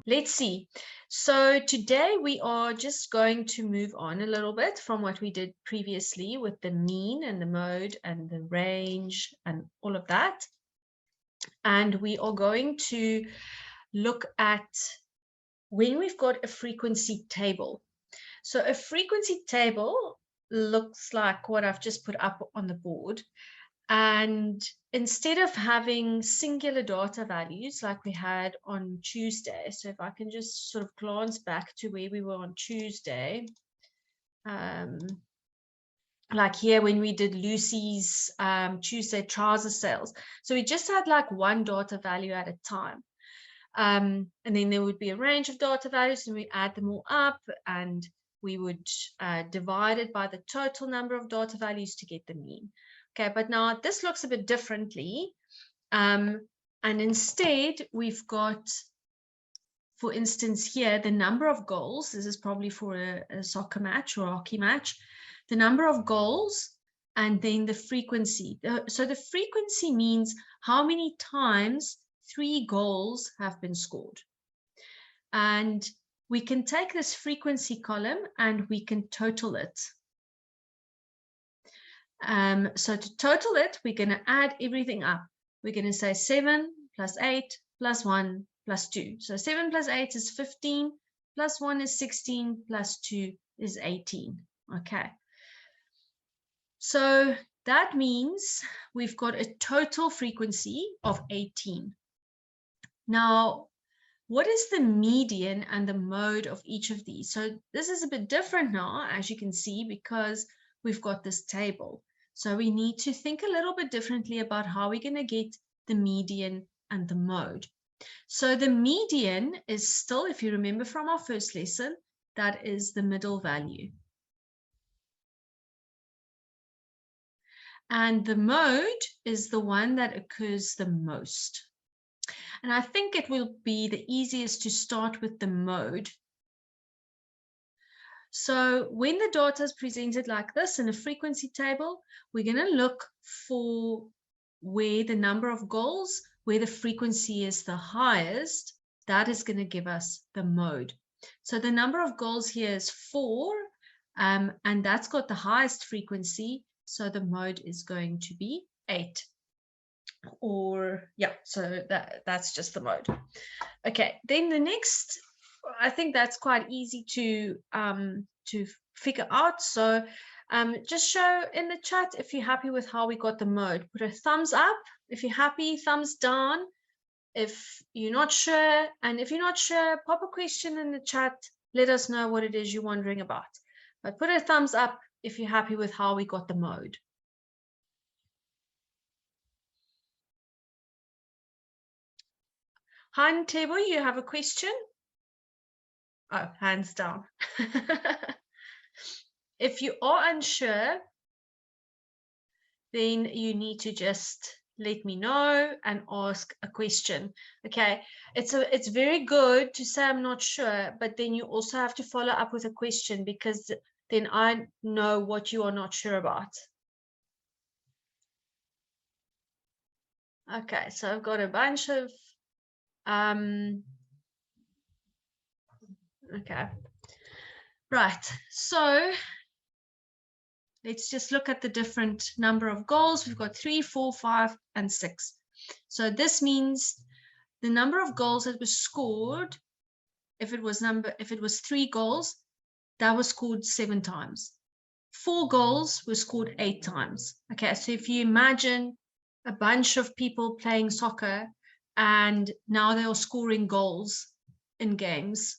let's see. So today we are just going to move on a little bit from what we did previously with the mean and the mode and the range and all of that. And we are going to look at when we've got a frequency table. So a frequency table looks like what I've just put up on the board. And instead of having singular data values like we had on Tuesday, so if I can just sort of glance back to where we were on Tuesday, like here when we did Lucy's Tuesday trouser sales. So we just had like one data value at a time. And then there would be a range of data values and we add them all up and we would divide it by the total number of data values to get the mean. Okay, but now this looks a bit differently. And instead, we've got, for instance, here, the number of goals. This is probably for a soccer match or a hockey match. The number of goals and then the frequency. So the frequency means how many times 3 goals have been scored. And we can take this frequency column and we can total it. So to total it, we're going to add everything up. We're going to say 7 plus 8 plus 1 plus 2. So 7 plus 8 is 15, plus 1 is 16, plus 2 is 18. Okay. So that means we've got a total frequency of 18. Now, what is the median and the mode of each of these? So this is a bit different now, as you can see, because we've got this table. So we need to think a little bit differently about how we're going to get the median and the mode. So the median is still, if you remember from our first lesson, that is the middle value. And the mode is the one that occurs the most. And I think it will be the easiest to start with the mode. So when the data is presented like this in a frequency table, we're going to look for where the number of goals, where the frequency is the highest. That is going to give us the mode. So the number of goals here is 4, and that's got the highest frequency. So the mode is going to be 8. Or yeah, so that's just the mode. Okay, then the next, I think that's quite easy to figure out. So just show in the chat if you're happy with how we got the mode. Put a thumbs up if you're happy, thumbs down if you're not sure, and if you're not sure, pop a question in the chat. Let us know what it is you're wondering about. But put a thumbs up if you're happy with how we got the mode. Han Tebo, you have a question? Oh, hands down. If you are unsure, then you need to just let me know and ask a question. Okay, it's very good to say I'm not sure, but then you also have to follow up with a question, because then I know what you are not sure about. Okay, so I've got a bunch of okay, right, so let's just look at the different number of goals. We've got 3, 4, 5, and 6. So this means the number of goals that was scored, if it was 3 goals, that was scored 7 times. 4 goals were scored 8 times. Okay, so if you imagine a bunch of people playing soccer and now they are scoring goals in games,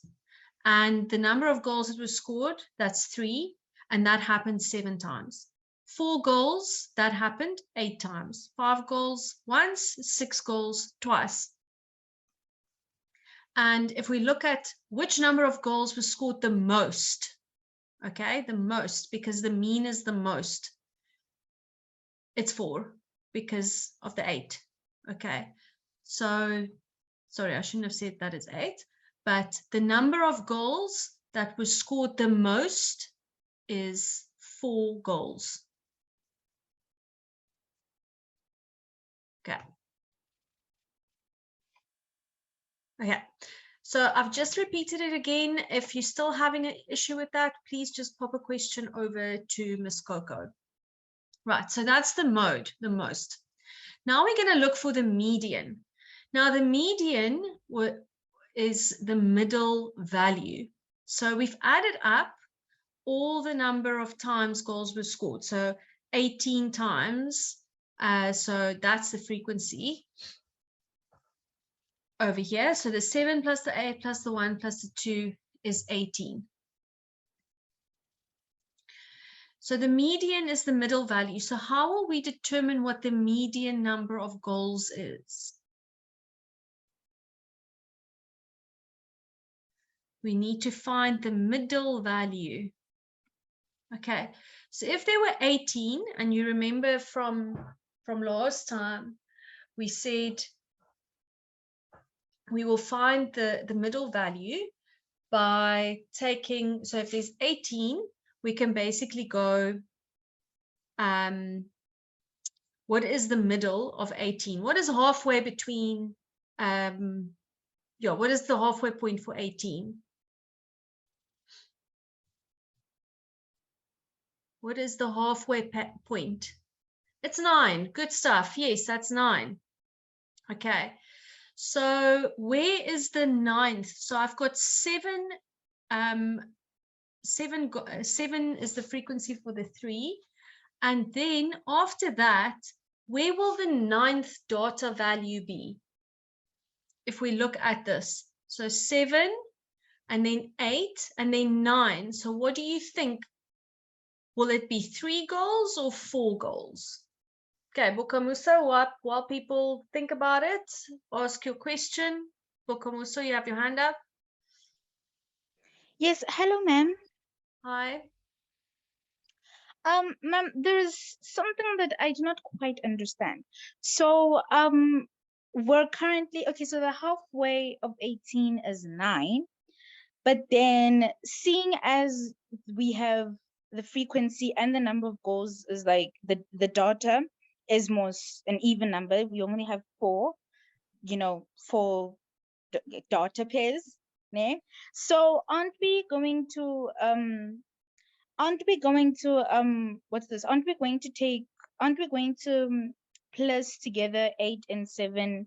and the number of goals that were scored, that's 3. And that happened 7 times. 4 goals, that happened 8 times. 5 goals once, 6 goals twice. And if we look at which number of goals was scored the most, okay, the most, because the mean is the most, it's 4 because of the 8. Okay, so sorry, I shouldn't have said that it's 8, but the number of goals that was scored the most is 4 goals. Okay. Okay. So I've just repeated it again. If you're still having an issue with that, please just pop a question over to Miss Coco. Right, so that's the mode, the most. Now we're going to look for the median. Now the median is the middle value. So we've added up all the number of times goals were scored. So 18 times. So that's the frequency over here. So the 7 plus the 8 plus the 1 plus the 2 is 18. So the median is the middle value. So how will we determine what the median number of goals is? We need to find the middle value. Okay, so if there were 18, and you remember from last time, we said we will find the middle value by taking, so if there's 18, we can basically go, what is the middle of 18? What is halfway between, what is the halfway point for 18? What is the halfway point? It's 9. Good stuff. Yes, that's 9. Okay. So where is the 9th? So I've got 7. 7 is the frequency for the 3. And then after that, where will the 9th data value be? If we look at this, so 7 and then 8 and then 9. So what do you think? Will it be 3 goals or 4 goals? Okay, Bukamusa, while people think about it, ask your question. Bukamusa, you have your hand up. Yes, hello, ma'am. Hi. Ma'am, there's something that I do not quite understand. So, we're currently, okay, so the halfway of 18 is 9, but then seeing as we have the frequency and the number of goals is like the data is most an even number. We only have 4, 4 data pairs, né? So aren't we going to what's this? Aren't we going to plus together 8 and 7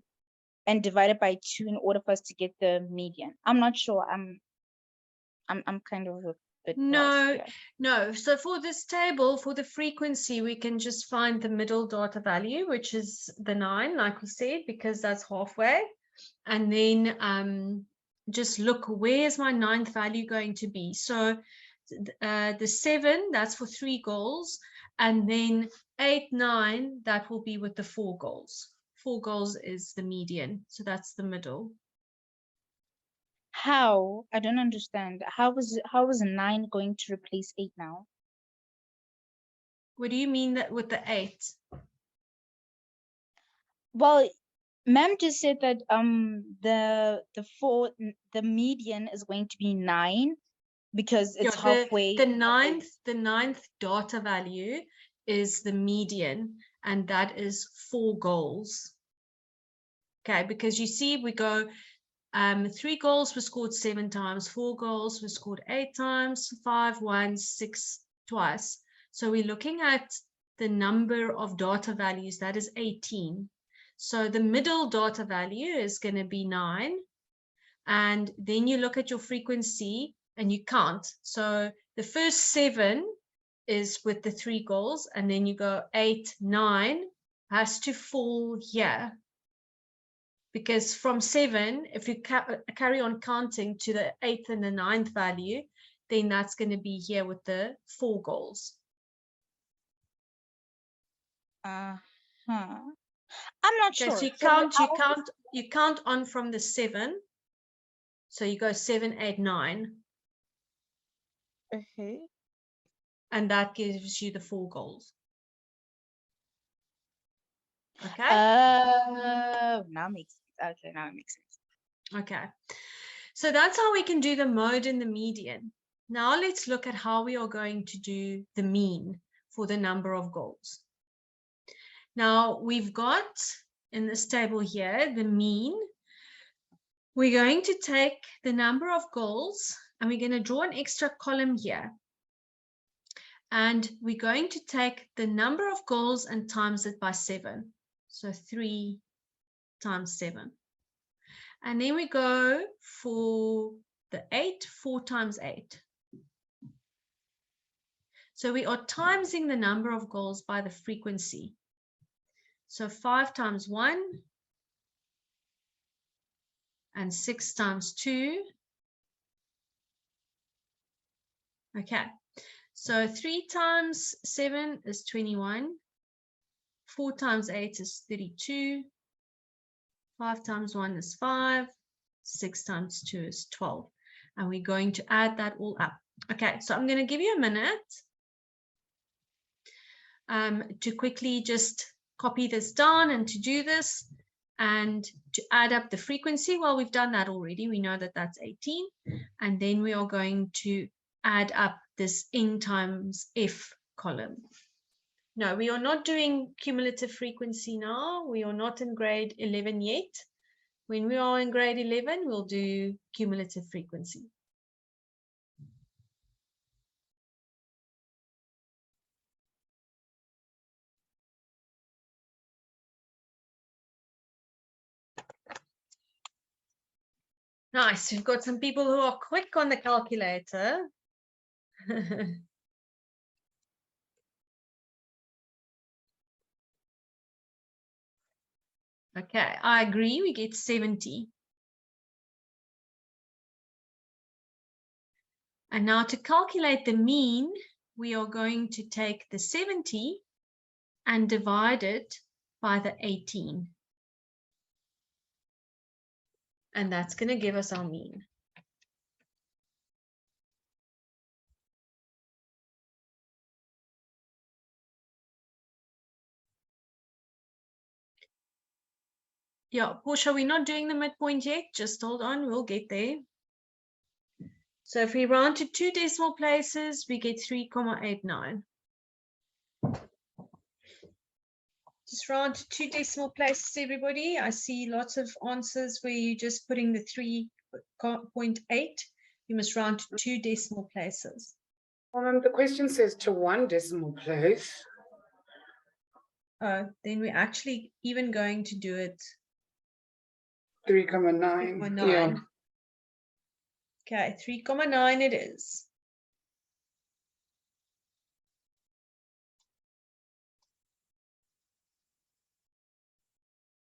and divide it by 2 in order for us to get the median? I'm not sure. I'm kind of a bit lost here. No. So for this table, for the frequency, we can just find the middle data value, which is the 9, like we said, because that's halfway. And then just look, where's my 9th value going to be? So the 7, that's for 3 goals. And then 8, 9, that will be with the 4 goals. 4 goals is the median. So that's the middle. How? I don't understand. How was 9 going to replace 8 now? What do you mean that with the 8? Well, ma'am just said that the median is going to be 9 because it's halfway. The 9th data value is the median, and that is 4 goals. Okay, because you see we go 3 goals were scored 7 times, 4 goals were scored 8 times, 5 once, 6 twice. So we're looking at the number of data values, that is 18. So the middle data value is going to be 9. And then you look at your frequency and you count. So the first 7 is with the 3 goals, and then you go 8, 9 has to fall here. Because from 7, if you carry on counting to the 8th and the 9th value, then that's going to be here with the 4 goals. I'm not sure. So you count on from the 7. So you go 7, 8, 9. Okay. And that gives you the 4 goals. Okay. Now it makes sense. Okay, now it makes sense. Okay. So that's how we can do the mode and the median. Now let's look at how we are going to do the mean for the number of goals. Now we've got in this table here the mean. we're going to take the number of goals and we're going to draw an extra column here. And we're going to take the number of goals and times it by 7. So 3 times 7. And then we go for the 8, 4 times 8. So we are timesing the number of goals by the frequency. So 5 times 1 and 6 times 2. Okay, so 3 times 7 is 21. 4 times 8 is 32. 5 times 1 is 5. 6 times 2 is 12. And we're going to add that all up. Okay, so I'm going to give you a minute to quickly just copy this down and to do this and to add up the frequency. Well, we've done that already. We know that that's 18. And then we are going to add up this n times f column. No, we are not doing cumulative frequency now. We are not in grade 11 yet. When we are in grade 11, we'll do cumulative frequency. Nice. We've got some people who are quick on the calculator. Okay, I agree. We get 70. And now to calculate the mean, we are going to take the 70 and divide it by the 18. And that's going to give us our mean. Yeah, Portia, we're not doing the midpoint yet. Just hold on, we'll get there. So if we round to 2 decimal places, we get 3,89. Just round to 2 decimal places, everybody. I see lots of answers where you're just putting the 3.8. You must round to 2 decimal places. The question says to 1 decimal place. Then we're actually even going to do it 3,9. Yeah. Okay, 3,9 it is.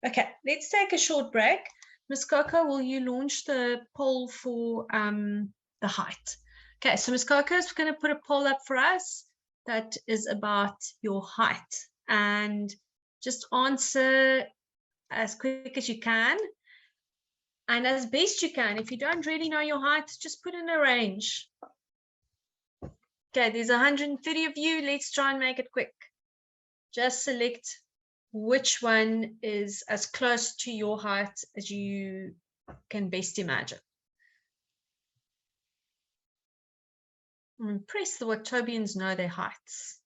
Okay, let's take a short break. Ms. Coco, will you launch the poll for the height? Okay, so Ms. Coco is going to put a poll up for us that is about your height. And just answer as quick as you can. And as best you can. If you don't really know your height, just put in a range. Okay, there's 130 of you. Let's try and make it quick. Just select which one is as close to your height as you can best imagine. I'm impressed the Watobians know their heights.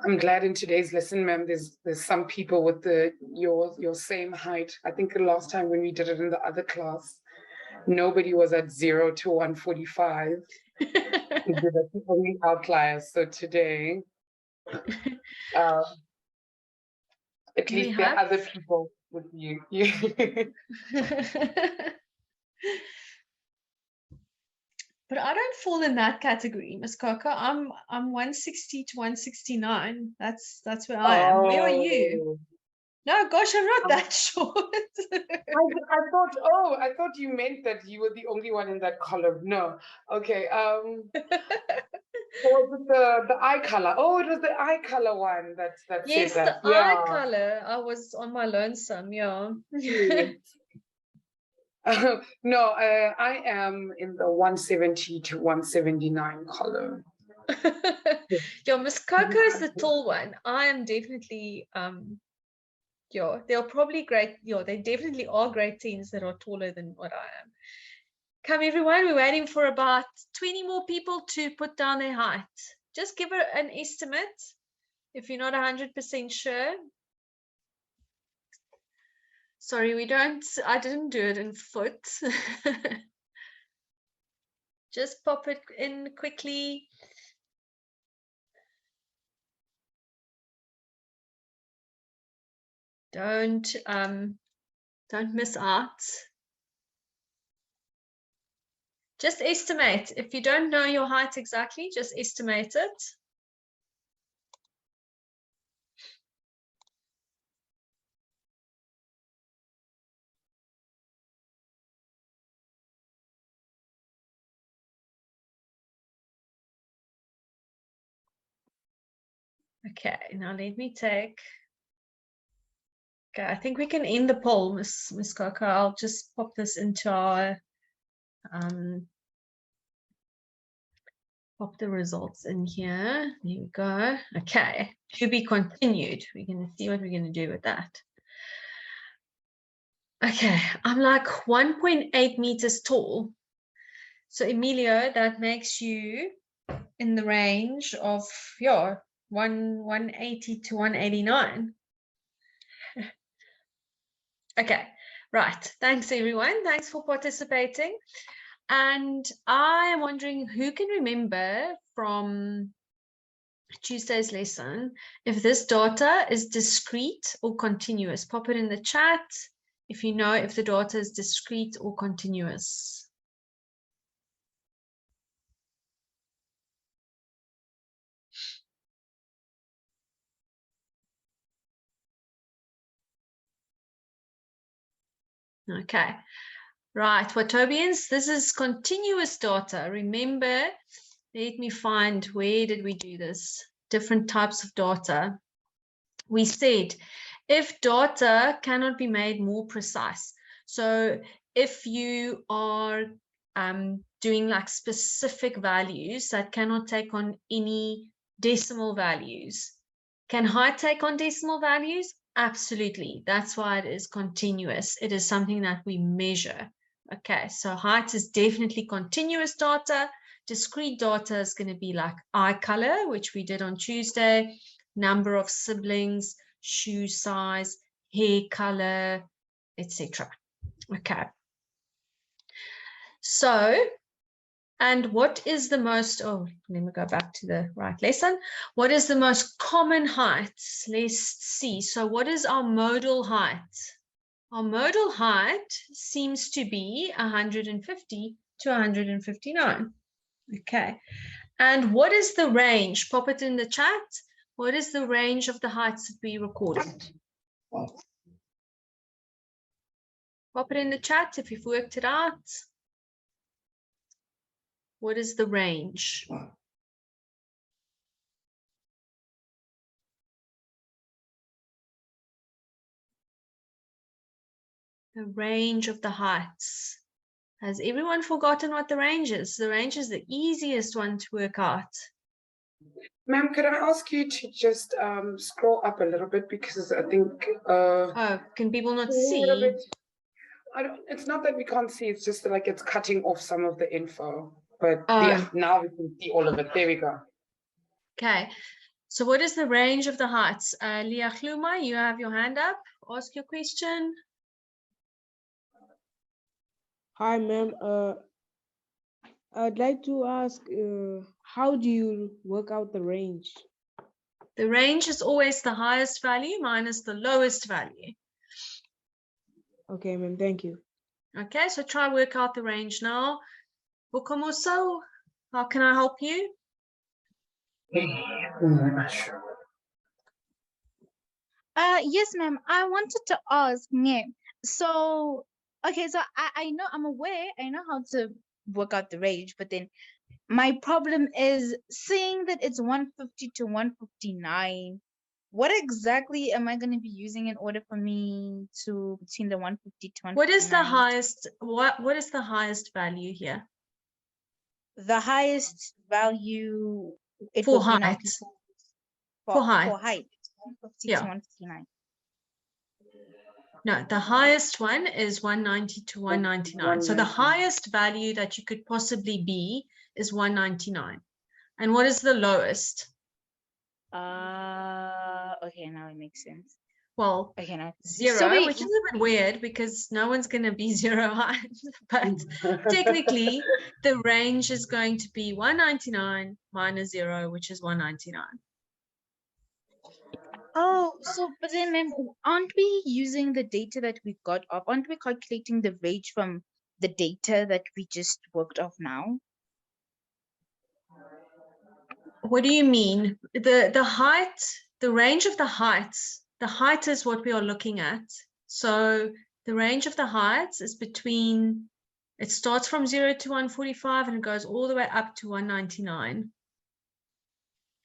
I'm glad in today's lesson, ma'am, there's some people with your same height. I think the last time when we did it in the other class, nobody was at 0 to 145. That's the only outlier. So today, at least there are other people with you. But I don't fall in that category, Miss Coco. I'm 160 to 169. That's where I am. Where are you? No, gosh, I'm not that short. I thought you meant that you were the only one in that column. No. Okay. Was it the eye color? Oh, it was the eye color one that yes, said that. The eye color. I was on my lonesome, yeah. No, I am in the 170 to 179 column. Yeah, Miss Coco is the tall one. I am definitely yeah, they're probably great. Yeah, they definitely are grade 10s that are taller than what I am. Come everyone, we're waiting for about 20 more people to put down their height. Just give her an estimate if you're not 100% sure. Sorry, I didn't do it in foot. Just pop it in quickly. Don't miss out. Just estimate. If you don't know your height exactly, just estimate it. Okay, now let me take. Okay, I think we can end the poll, Miss Coco. I'll just pop this into our pop the results in here. There we go. Okay, to be continued. We're going to see what we're going to do with that. Okay, I'm like 1.8 meters tall. So Emilio, that makes you in the range of 180 to 189. Okay, right. Thanks everyone. Thanks for participating. And I am wondering who can remember from Tuesday's lesson if this data is discrete or continuous. Pop it in the chat if you know if the data is discrete or continuous. Okay, right, Watobians, this is continuous data. Remember, let me find, where did we do this? Different types of data. We said, if data cannot be made more precise, so if you are doing like specific values that cannot take on any decimal values, can height take on decimal values? Absolutely. That's why it is continuous. It is something that we measure. Okay, so height is definitely continuous data. Discrete data is going to be like eye color, which we did on Tuesday, number of siblings, shoe size, hair color, etc. Okay. So, and what is the most, oh, let me go back to the right lesson. What is the most common height? Let's see. So what is our modal height? Our modal height seems to be 150 to 159. Okay. And what is the range? Pop it in the chat. What is the range of the heights that we recorded? Pop it in the chat if you've worked it out. What is the range? The range of the heights. Has everyone forgotten what the range is? The range is the easiest one to work out. Ma'am, could I ask you to just scroll up a little bit, because I think oh, can people not see? It's not that we can't see, it's just like it's cutting off some of the info. But Oh. yeah, now we can see all of it. There we go. Okay. So what is the range of the heights? Leah Kluma, you have your hand up. Ask your question. Hi, ma'am. I'd like to ask, how do you work out the range? The range is always the highest value minus the lowest value. Okay, ma'am. Thank you. Okay, so try work out the range now. Bukamoso, how can I help you? Yes, ma'am. I wanted to ask, so okay, so I know, I'm aware, I know how to work out the range, but then my problem is seeing that it's 150 to 159. What exactly am I going to be using in order for me to between the 150 to 159? What is the highest? What is the highest value here? The highest value for height. For height. 150 to 159. No, the highest one is 190 to 199. So the highest value that you could possibly be is 199. And what is the lowest? Okay, now it makes sense. Well, Okay, now. 0, So wait, which is a bit weird because no one's going to be 0 height, but technically the range is going to be 199 minus 0, which is 199. oh, so but then ma'am, aren't we using the data that we got off? Aren't we calculating the range from the data that we just worked off now? What do you mean? The height, the range of the heights, the height is what we are looking at. So the range of the heights is between, it starts from 0 to 145 and it goes all the way up to 199.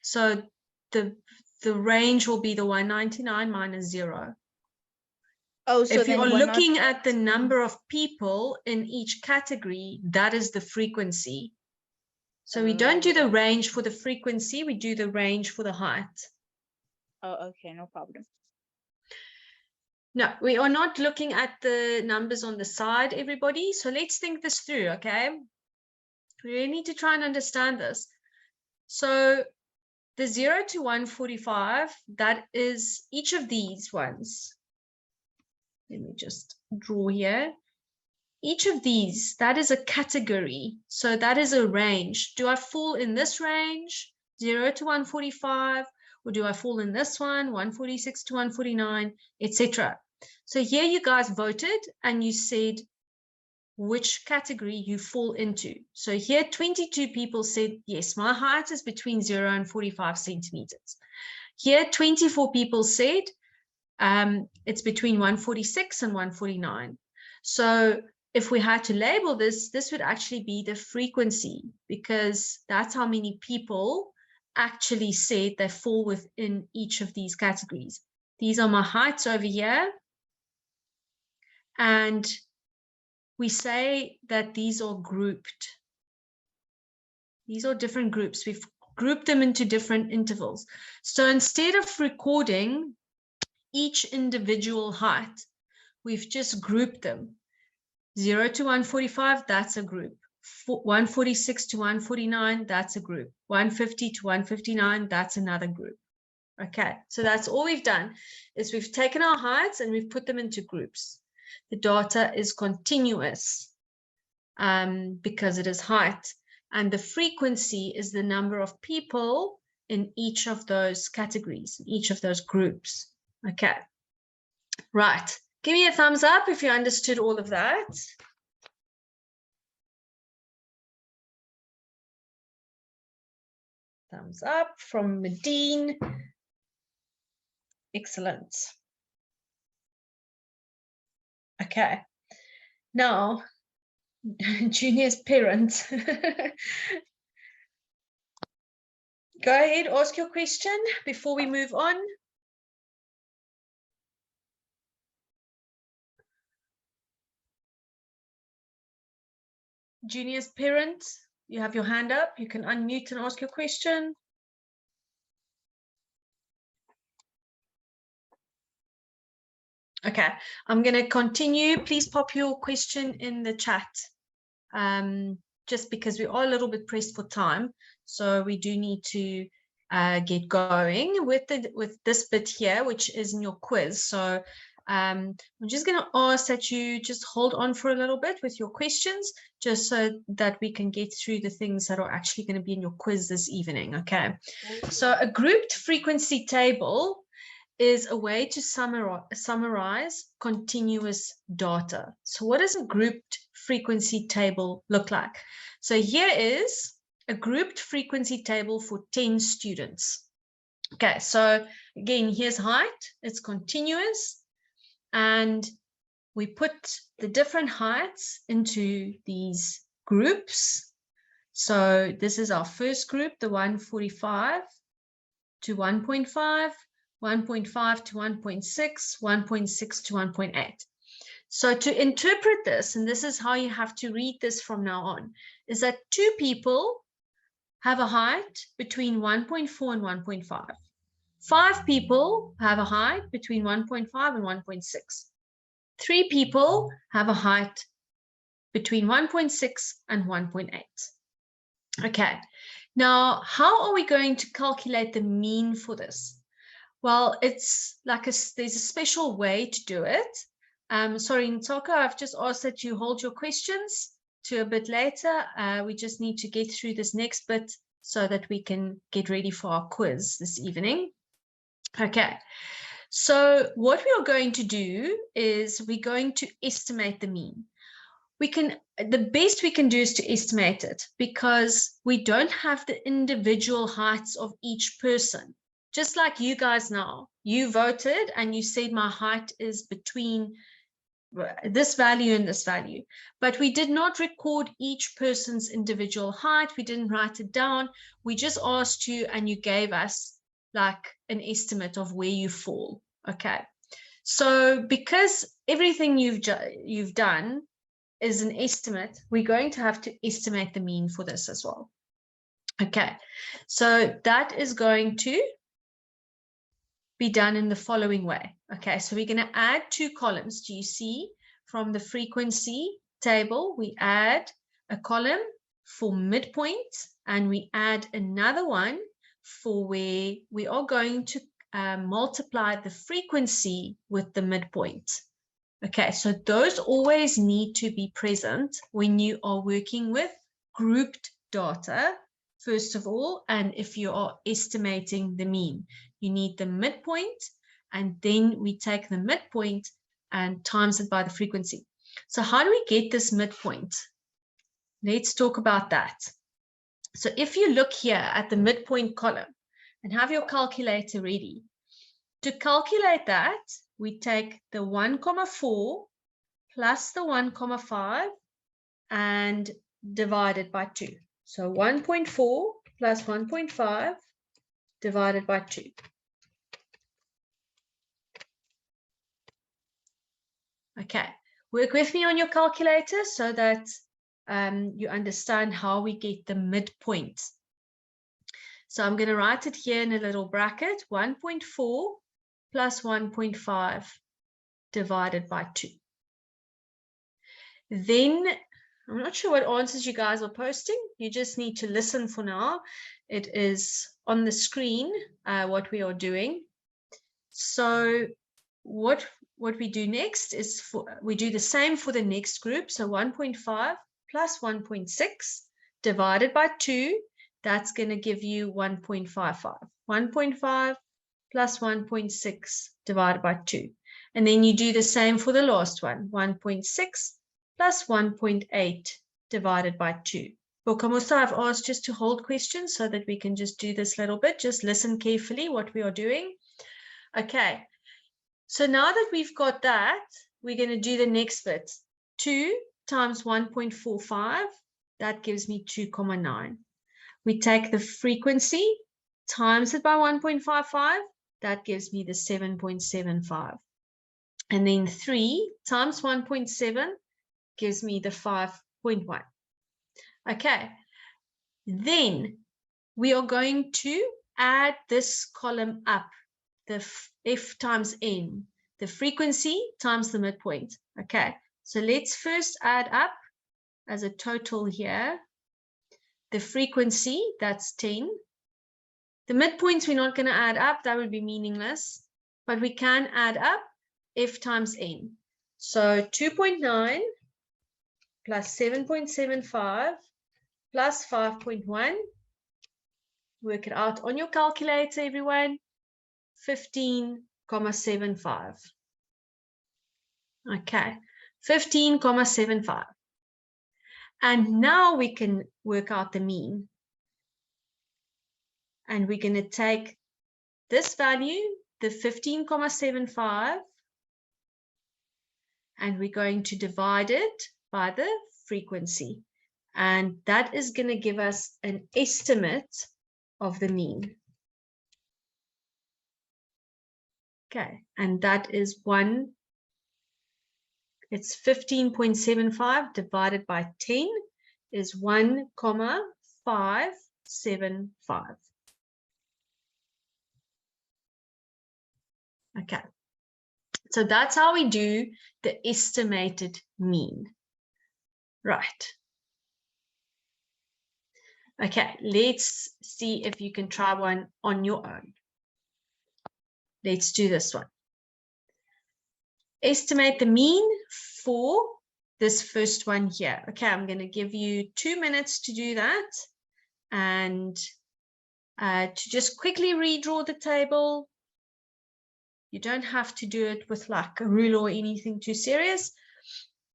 So the range will be the 199 minus 0. Oh, so if you then are we're not. looking at the number of people in each category, that is the frequency. So we don't do the range for the frequency, we do the range for the height. Oh, okay, no problem. No, we are not looking at the numbers on the side, everybody. So let's think this through, okay? We really need to try and understand this. So the 0 to 145, that is each of these ones. Let me just draw here. Each of these, that is a category. So that is a range. Do I fall in this range, 0 to 145, or do I fall in this one, 146 to 149, etc.? So here you guys voted and you said which category you fall into. So here 22 people said, yes, my height is between 0 and 45 centimeters. Here 24 people said it's between 146 and 149. So if we had to label this, this would actually be the frequency, because that's how many people actually said they fall within each of these categories. These are my heights over here. And we say that these are grouped. These are different groups. We've grouped them into different intervals. So instead of recording each individual height, we've just grouped them. 0 to 145, that's a group. 146 to 149, that's a group. 150 to 159, that's another group. Okay, so that's all we've done, is we've taken our heights and we've put them into groups. The data is continuous because it is height, and the frequency is the number of people in each of those categories, each of those groups. Okay, right. Give me a thumbs up if you understood all of that. Thumbs up from Medine. Excellent. Okay. Now, Junior's parent. Go ahead, ask your question before we move on. Junior's parent, you have your hand up. You can unmute and ask your question. Okay, I'm going to continue. Please pop your question in the chat, just because we are a little bit pressed for time. So we do need to get going with this bit here, which is in your quiz. So I'm just going to ask that you just hold on for a little bit with your questions, just so that we can get through the things that are actually going to be in your quiz this evening. Okay, so a grouped frequency table is a way to summarize continuous data. So what does a grouped frequency table look like? So here is a grouped frequency table for 10 students. Okay, so again, here's height, it's continuous, and we put the different heights into these groups. So this is our first group, the 145 to 1.5, 1.5 to 1.6, 1.6 to 1.8. So to interpret this, and this is how you have to read this from now on, is that two people have a height between 1.4 and 1.5. 5 people have a height between 1.5 and 1.6. 3 people have a height between 1.6 and 1.8. Okay, now how are we going to calculate the mean for this? Well, it's like there's a special way to do it. Sorry, Ntoko, I've just asked that you hold your questions to a bit later. We just need to get through this next bit so that we can get ready for our quiz this evening. Okay, so what we are going to do is we're going to estimate the mean. The best we can do is to estimate it because we don't have the individual heights of each person. Just like you guys now, you voted and you said my height is between this value and this value, but we did not record each person's individual height. We didn't write it down. We just asked you and you gave us like an estimate of where you fall. Okay, so because everything you've done is an estimate, we're going to have to estimate the mean for this as well. Okay, so that is going to be done in the following way. Okay, so we're going to add two columns. Do you see from the frequency table, we add a column for midpoint and we add another one for where we are going to multiply the frequency with the midpoint. Okay, so those always need to be present when you are working with grouped data, first of all, and if you are estimating the mean. You need the midpoint, and then we take the midpoint and times it by the frequency. So how do we get this midpoint? Let's talk about that. So if you look here at the midpoint column and have your calculator ready, to calculate that, we take the 1,4 plus the 1,5 and divide it by 2. So 1.4 plus 1.5 divided by 2. Okay, work with me on your calculator so that you understand how we get the midpoint. So I'm going to write it here in a little bracket, 1.4 plus 1.5 divided by 2. Then, I'm not sure what answers you guys are posting. You just need to listen for now. It is on the screen what we are doing. So what we do next is we do the same for the next group. So 1.5 plus 1.6 divided by 2, that's going to give you 1.55. 1.5 plus 1.6 divided by 2. And then you do the same for the last one, 1.6 plus 1.8 divided by 2. Bokamusa, I've asked just to hold questions so that we can just do this little bit. Just listen carefully what we are doing. Okay, so now that we've got that, we're going to do the next bit. 2 times 1.45, that gives me 2,9. We take the frequency, times it by 1.55, that gives me the 7.75. And then 3 times 1.7 gives me the 5.1. Okay, then we are going to add this column up, the F times N, the frequency times the midpoint. Okay, so let's first add up as a total here. The frequency, that's 10. The midpoints we're not going to add up, that would be meaningless, but we can add up F times N. So 2.9 plus 7.75 plus 5.1, work it out on your calculator, everyone, 15,75. Okay, 15,75. And now we can work out the mean. And we're going to take this value, the 15,75, and we're going to divide it by the frequency. And that is going to give us an estimate of the mean. Okay, and that is it's 15.75 divided by 10 is 1,575. Okay, so that's how we do the estimated mean. Right. Okay, let's see if you can try one on your own. Let's do this one. Estimate the mean for this first one here. Okay, I'm going to give you 2 minutes to do that, and to just quickly redraw the table. You don't have to do it with like a ruler or anything too serious.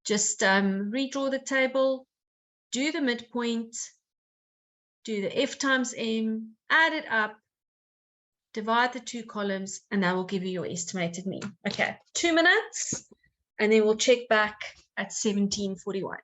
Just redraw the table, do the midpoint, do the F times M, add it up, divide the two columns, and that will give you your estimated mean. Okay, 2 minutes, and then we'll check back at 17:41.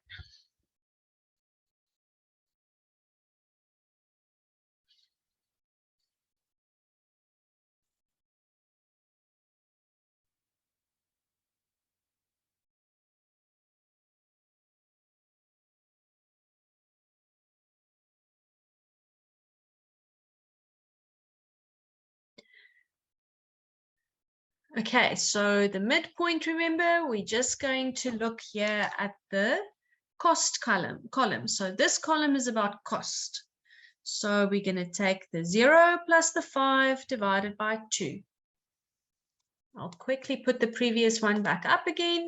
Okay, so the midpoint, remember, we're just going to look here at the cost column. So this column is about cost. So we're going to take the 0 plus the 5 divided by 2. I'll quickly put the previous one back up again,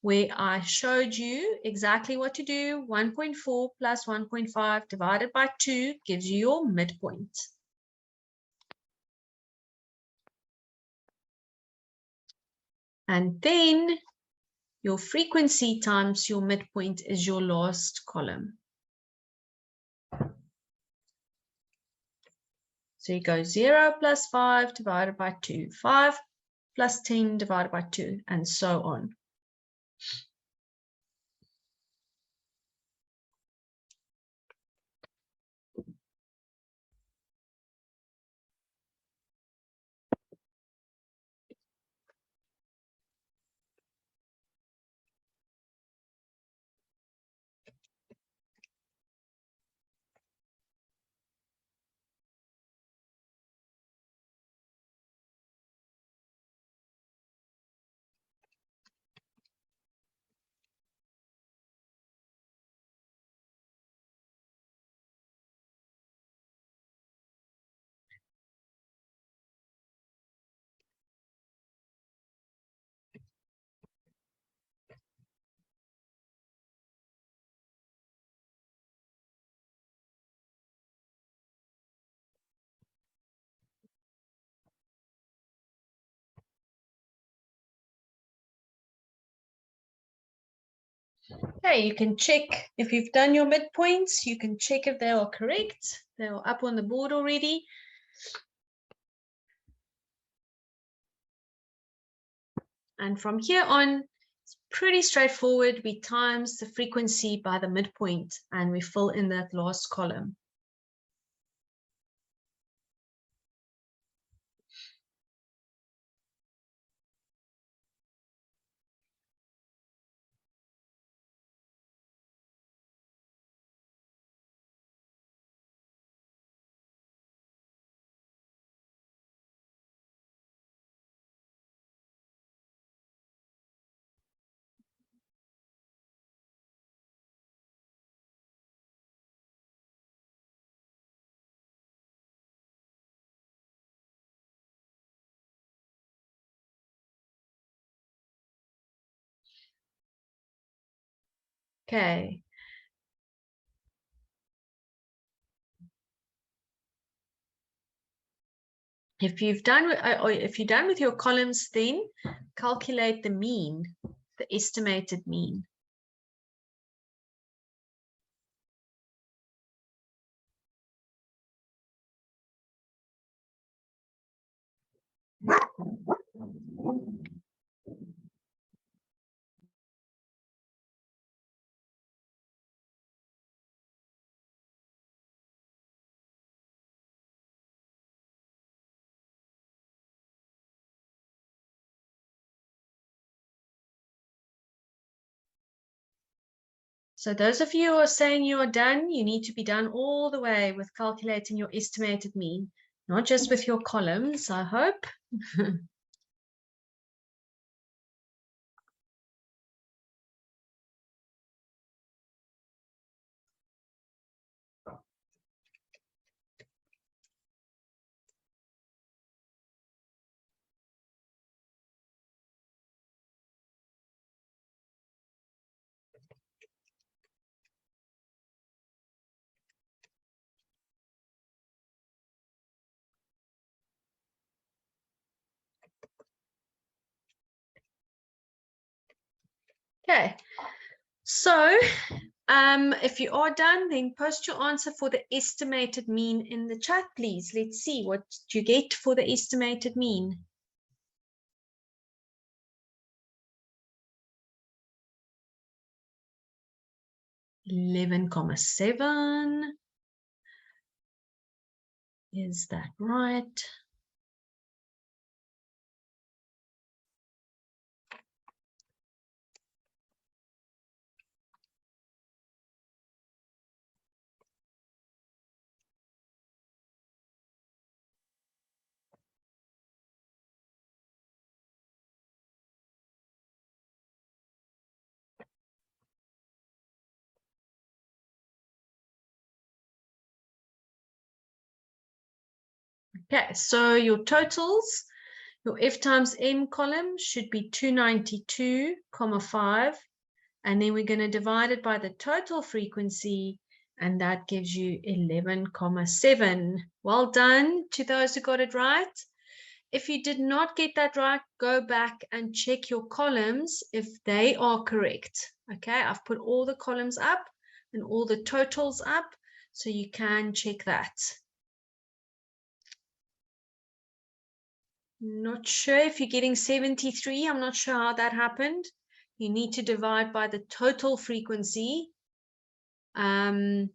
where I showed you exactly what to do. 1.4 plus 1.5 divided by 2 gives you your midpoint. And then your frequency times your midpoint is your last column. So you go 0 plus 5 divided by 2, 5 plus 10 divided by 2, and so on. Okay, you can check if you've done your midpoints, you can check if they are correct. They are up on the board already. And from here on, it's pretty straightforward. We times the frequency by the midpoint and we fill in that last column. Okay. If you've done or if you're done with your columns, then calculate the mean, the estimated mean. So those of you who are saying you are done, you need to be done all the way with calculating your estimated mean, not just with your columns, I hope. Okay, so if you are done, then post your answer for the estimated mean in the chat, please. Let's see what you get for the estimated mean. $11.7. Is that right? Okay, so your totals, your F times M column should be 292,5, and then we're going to divide it by the total frequency, and that gives you 11,7. Well done to those who got it right. If you did not get that right, go back and check your columns if they are correct. Okay, I've put all the columns up and all the totals up, so you can check that. Not sure if you're getting 73. I'm not sure how that happened. You need to divide by the total frequency. So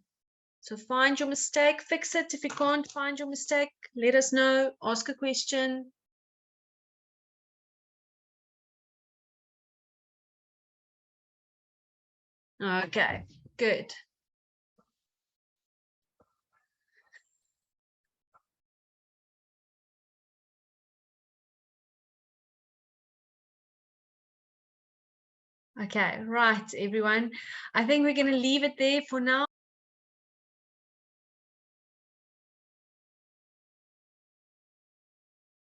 find your mistake, fix it. If you can't find your mistake, let us know, ask a question. Okay, good. Okay, right, everyone. I think we're going to leave it there for now.